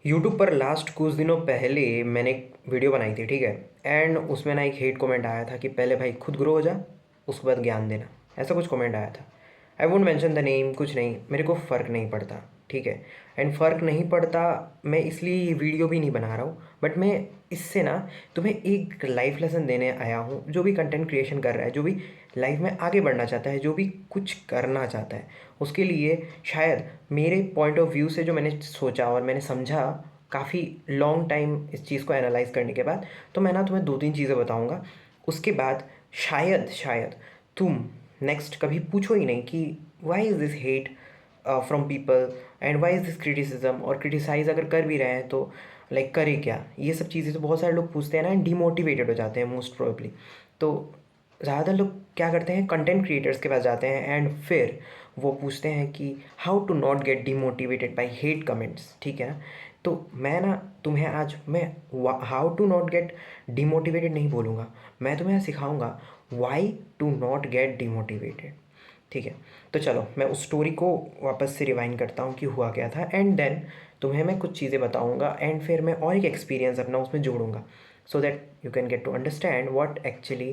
YouTube पर last कुछ दिनों पहले मैंने एक वीडियो बनाई थी, ठीक है। एंड उसमें ना एक हेट कमेंट आया था कि पहले भाई खुद ग्रो हो जा, उसके बाद ज्ञान देना। ऐसा कुछ कमेंट आया था। I won't mention the name, कुछ नहीं, मेरे को फ़र्क नहीं पड़ता, ठीक है। एंड फ़र्क नहीं पड़ता, मैं इसलिए ये वीडियो भी नहीं बना रहा हूँ। बट मैं इससे ना तुम्हें एक लाइफ लेसन देने आया हूँ। जो भी कंटेंट क्रिएशन कर रहा है, जो भी लाइफ में आगे बढ़ना चाहता है, जो भी कुछ करना चाहता है, उसके लिए शायद मेरे पॉइंट ऑफ व्यू से जो मैंने सोचा और मैंने समझा काफ़ी लॉन्ग टाइम इस चीज़ को एनालाइज करने के बाद, तो मैं ना तुम्हें 2-3 चीज़ें बताऊंगा। उसके बाद शायद शायद तुम नेक्स्ट कभी पूछो ही नहीं कि why is this hate from people and why is this criticism, और क्रिटिसाइज़ अगर कर भी रहे हैं तो लाइक करे क्या। ये सब चीज़ें तो बहुत सारे लोग पूछते हैं ना, डीमोटिवेटेड हो जाते हैं मोस्ट प्रोबेबली। तो ज़्यादातर लोग क्या करते हैं, कंटेंट क्रिएटर्स के पास जाते हैं एंड फिर वो पूछते हैं कि how to not get demotivated by hate comments, ठीक है ना। तो मैं ना तुम्हें आज मैं how to not get demotivated नहीं बोलूँगा, मैं तुम्हें सिखाऊंगा why to not get demotivated, ठीक है। तो चलो मैं उस स्टोरी को वापस से रिवाइंड करता हूँ कि हुआ क्या था, एंड देन तुम्हें मैं कुछ चीज़ें बताऊँगा एंड फिर मैं और एक एक्सपीरियंस अपना उसमें जोड़ूंगा, so that you can get to understand what actually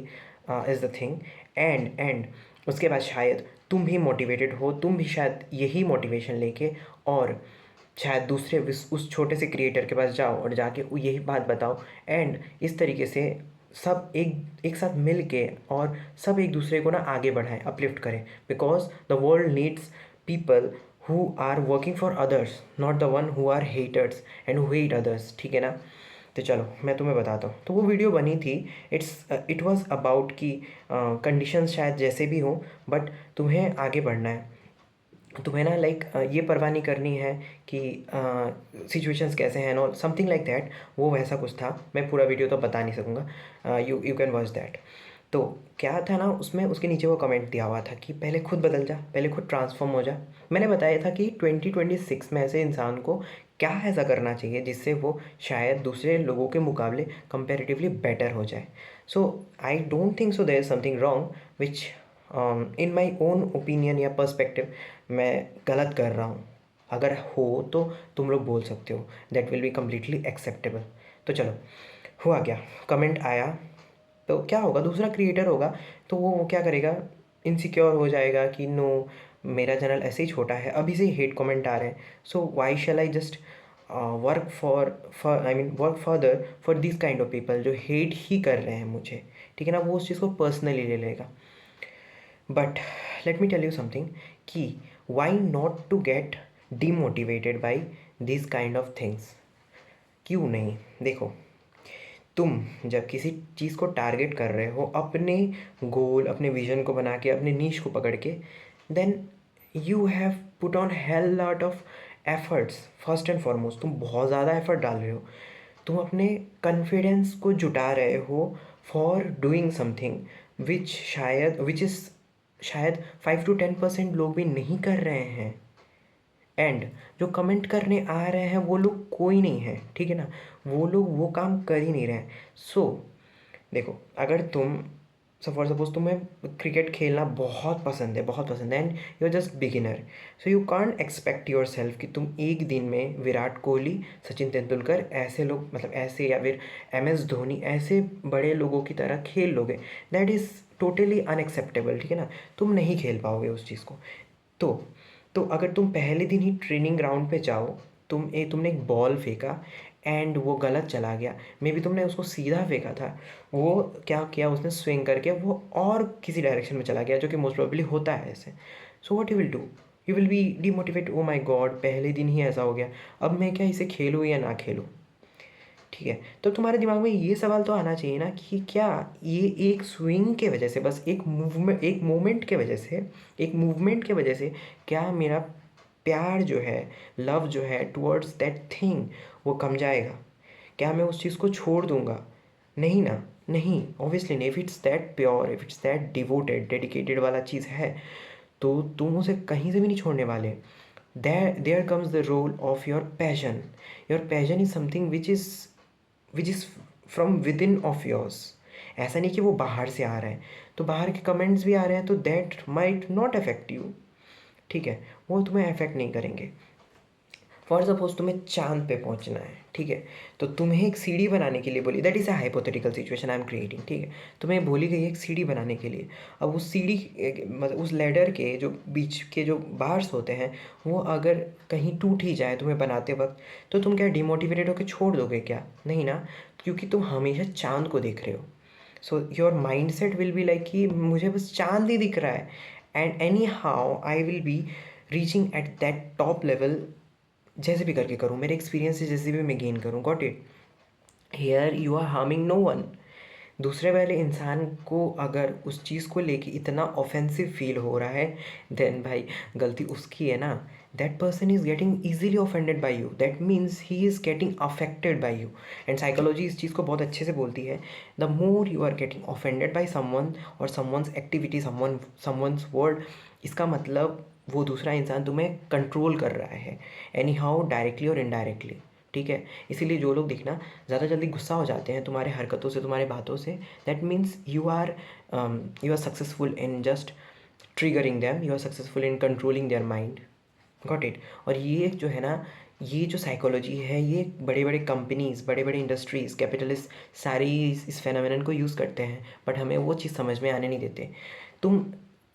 is the thing. And उसके बाद शायद तुम भी मोटिवेटेड हो, तुम भी शायद यही मोटिवेशन लेके और शायद दूसरे उस छोटे से क्रिएटर के पास जाओ और जाके यही बात बताओ। एंड इस तरीके से सब एक एक साथ मिल के और सब एक दूसरे को ना आगे बढ़ाएं, अपलिफ्ट करें, because the world needs people who are working for others, not the one who are haters and who hate others, ठीक है ना। तो चलो मैं तुम्हें बताता हूँ। तो वो वीडियो बनी थी, इट वाज अबाउट कि कंडीशंस शायद जैसे भी हों, बट तुम्हें आगे बढ़ना है। तुम्हें ना लाइक ये परवाह नहीं करनी है कि सिचुएशंस कैसे हैं, और समथिंग लाइक दैट। वो वैसा कुछ था, मैं पूरा वीडियो तो बता नहीं सकूँगा, you you can watch that. तो क्या था ना, उसमें उसके नीचे वो कमेंट दिया हुआ था कि पहले खुद बदल जा, पहले खुद ट्रांसफॉर्म हो जा। मैंने बताया था कि 2026 में ऐसे इंसान को क्या ऐसा करना चाहिए जिससे वो शायद दूसरे लोगों के मुकाबले कंपेरेटिवली बेटर हो जाए। So I don't think so there is something wrong which in my own opinion या पर्सपेक्टिव मैं गलत कर रहा हूँ। अगर हो तो तुम लोग बोल सकते हो, that will be completely acceptable. तो चलो हुआ क्या, कमेंट आया। तो क्या होगा, दूसरा क्रिएटर होगा तो वो क्या करेगा, इनसिक्योर हो जाएगा कि नो, मेरा चैनल ऐसे ही छोटा है, अभी से ही हेट कमेंट आ रहे हैं, so why shall I just work for I mean work further for this kind of people जो हेट ही कर रहे हैं मुझे, ठीक है ना। वो उस चीज़ को पर्सनली ले लेगा। But let me tell you something कि why not to get demotivated by this kind of things. क्यों नहीं, देखो, तुम जब किसी चीज़ को टारगेट कर रहे हो, अपने गोल, अपने विजन को बना के, अपने नीश को पकड़ के, then you have put on hell lot of efforts. First and foremost तुम बहुत ज़्यादा एफर्ट डाल रहे हो, तुम अपने कॉन्फिडेंस को जुटा रहे हो for doing something which is शायद 5 to 10% लोग भी नहीं कर रहे हैं। एंड जो कमेंट करने आ रहे हैं वो लोग कोई नहीं है, ठीक है ना। वो लोग वो काम कर ही नहीं रहे हैं। सो देखो, अगर तुम फॉर सपोज तुम्हें क्रिकेट खेलना बहुत पसंद है, बहुत पसंद है, and you are just beginner, so you can't expect yourself कि तुम एक दिन में विराट कोहली, सचिन तेंदुलकर ऐसे लोग, मतलब ऐसे, या फिर MS धोनी ऐसे बड़े लोगों की तरह खेल लोगे। दैट इज़ टोटली अनएक्सेप्टेबल, ठीक है ना। तुम नहीं खेल पाओगे उस चीज़ को। तो तो अगर तुम पहले दिन ही ट्रेनिंग ग्राउंड पे जाओ, तुमने एक बॉल फेंका एंड वो गलत चला गया, मे बी तुमने उसको सीधा फेंका था, वो क्या किया उसने, स्विंग करके वो और किसी डायरेक्शन में चला गया, जो कि मोस्ट प्रोबेबली होता है ऐसे। So what you will do, you will be demotivate, oh my god पहले दिन ही ऐसा हो गया, अब मैं क्या इसे खेलूँ या ना खेलूँ, ठीक है। तो तुम्हारे दिमाग में ये सवाल तो आना चाहिए ना कि क्या ये एक स्विंग के वजह से, बस एक मूवमेंट के वजह से, एक मूवमेंट के वजह से क्या मेरा प्यार जो है, लव जो है टुवर्ड्स दैट थिंग, वो कम जाएगा? क्या मैं उस चीज़ को छोड़ दूंगा? नहीं ना, नहीं, ऑब्वियसली नहीं। If it's that pure, if it's that devoted, dedicated वाला चीज़ है, तो तुम उसे कहीं से भी नहीं छोड़ने वाले। There comes the role of your passion. Your passion is something which is from within of yours. ऐसा नहीं कि वो बाहर से आ रहा है, तो बाहर के कमेंट्स भी आ रहे हैं तो that might not affect you, ठीक है, वो तुम्हें अफेक्ट नहीं करेंगे। फॉर सपोज तुम्हें चांद पे पहुंचना है, ठीक है, तो तुम्हें एक सीढ़ी बनाने के लिए बोली, that is a hypothetical situation I am creating, ठीक है, तुम्हें बोली गई एक सीढ़ी बनाने के लिए। अब उस सीढ़ी मतलब उस लैडर के जो बीच के जो बार्स होते हैं वो अगर कहीं टूट ही जाए तुम्हें बनाते वक्त, तो तुम क्या डिमोटिवेटेड होकर छोड़ दोगे क्या? नहीं ना, क्योंकि तुम हमेशा चांद को देख रहे हो। So your mind set will be like कि मुझे बस चांद ही दिख रहा है, and any how I will be reaching at that top level, जैसे भी करके करूँ, मेरे एक्सपीरियंस से जैसे भी मैं गेन करूँ। Got it? Here you are harming no one. दूसरे वाले इंसान को अगर उस चीज़ को लेके इतना ऑफेंसिव फील हो रहा है, देन भाई गलती उसकी है ना। That person is getting easily offended by you, that means he is getting affected by you. And psychology इस चीज़ को बहुत अच्छे से बोलती है, the more you are getting offended by someone और समवन्स एक्टिविटी, समवन्स वर्ड, इसका मतलब वो दूसरा इंसान तुम्हें कंट्रोल कर रहा है, एनी हाउ डायरेक्टली और इनडायरेक्टली, ठीक है। इसीलिए जो लोग दिखना ज़्यादा जल्दी गुस्सा हो जाते हैं तुम्हारे हरकतों से, तुम्हारे बातों से, that means you are successful in just triggering them, you are successful in controlling their mind. Got it? और ये जो है ना, ये जो साइकोलॉजी है, ये बड़े बड़े कंपनीज, बड़े बड़े इंडस्ट्रीज, कैपिटलिस्ट सारे इस फेनोमेनन को यूज़ करते हैं, बट हमें वो चीज़ समझ में आने नहीं देते। तुम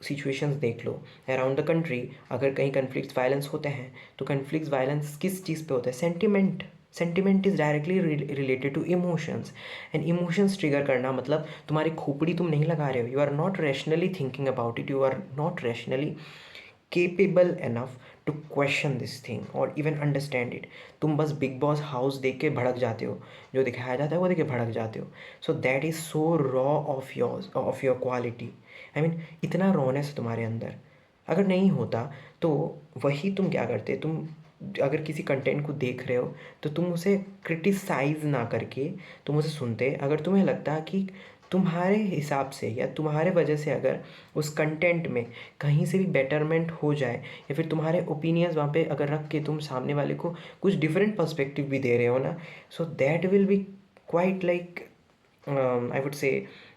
सिचुएशंस देख लो अराउंड द कंट्री, अगर कहीं कन्फ्लिक्ट वायलेंस होते हैं तो कन्फ्लिक्ट वायलेंस किस चीज़ पे होता है? Sentiment is directly related to emotions, and emotions trigger करना मतलब तुम्हारी खोपड़ी तुम नहीं लगा रहे हो, you are not rationally thinking about it, you are not rationally capable enough to question this thing और इवन अंडरस्टैंड इट। तुम बस बिग बॉस हाउस देख के भड़क जाते हो, जो दिखाया जाता है वो देख के भड़क जाते हो। So that is so raw of your quality, I mean इतना रॉनेस है तुम्हारे अंदर। अगर नहीं होता तो वही तुम क्या करते, तुम अगर किसी कंटेंट को देख रहे हो तो तुम उसे क्रिटिसाइज़ ना करके तुम उसे सुनते। अगर तुम्हें लगता कि तुम्हारे हिसाब से या तुम्हारे वजह से अगर उस कंटेंट में कहीं से भी बेटरमेंट हो जाए, या फिर तुम्हारे ओपिनियंस वहाँ पे अगर रख के तुम सामने वाले को कुछ डिफरेंट पर्सपेक्टिव भी दे रहे हो ना, so that will be quite like, I would say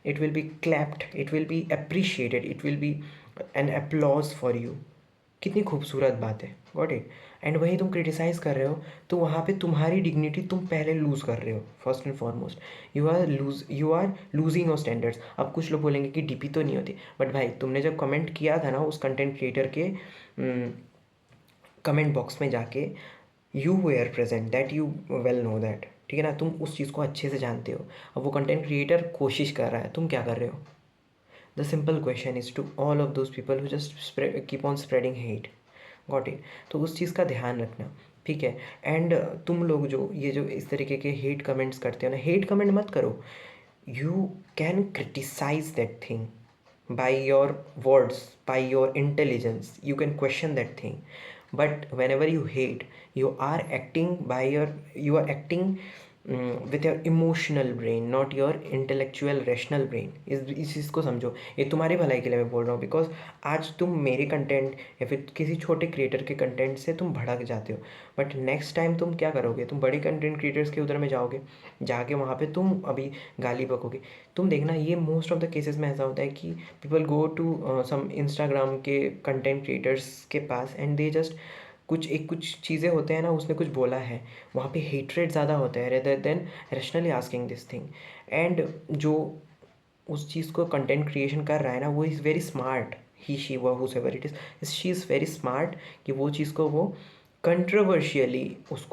it will be clapped, it will be appreciated, it will be an applause for you। कितनी खूबसूरत बात है। Got it? एंड वही तुम क्रिटिसाइज़ कर रहे हो तो वहाँ पे तुम्हारी डिग्निटी तुम पहले लूज़ कर रहे हो। First and foremost you are losing your standards. अब कुछ लोग बोलेंगे कि डीपी तो नहीं होती, बट भाई तुमने जब कमेंट किया था ना उस कंटेंट क्रिएटर के कमेंट बॉक्स में जाके, you were present, that you well know that, ठीक है ना, तुम उस चीज़ को अच्छे से जानते हो। अब वो कंटेंट क्रिएटर कोशिश कर रहा है, तुम क्या कर रहे हो? The simple question is to all of those people who just keep on spreading hate. Got it? तो उस चीज़ का ध्यान रखना, ठीक है। एंड तुम लोग जो ये जो इस तरीके के हेट कमेंट्स करते हो ना, हेट कमेंट मत करो। You can criticize that thing by your words, by your intelligence, you can question that thing, but whenever you hate, you are acting by your, you are acting with your emotional brain, not your intellectual rational brain। इस चीज़ को समझो, ये तुम्हारी भलाई के लिए मैं बोल रहा हूँ, बिकॉज आज तुम मेरे कंटेंट या फिर किसी छोटे क्रिएटर के कंटेंट से तुम भड़क जाते हो, बट नेक्स्ट टाइम तुम क्या करोगे? तुम बड़े कंटेंट क्रिएटर्स के उधर में जाओगे, जाके वहाँ पे तुम अभी गाली बकोगे। तुम देखना ये मोस्ट ऑफ द केसेस में ऐसा होता है कि people go to some Instagram के कंटेंट क्रिएटर्स के पास एंड दे जस्ट कुछ चीज़ें होते हैं ना, उसने कुछ बोला है, वहाँ पे हेट्रेड ज़्यादा होता है rather than rationally asking this thing. And जो उस चीज़ को कंटेंट क्रिएशन कर रहा है ना, वो is very smart, he she वो whoever it is, she is very smart कि वो चीज़ को वो कंट्रोवर्शियली उसको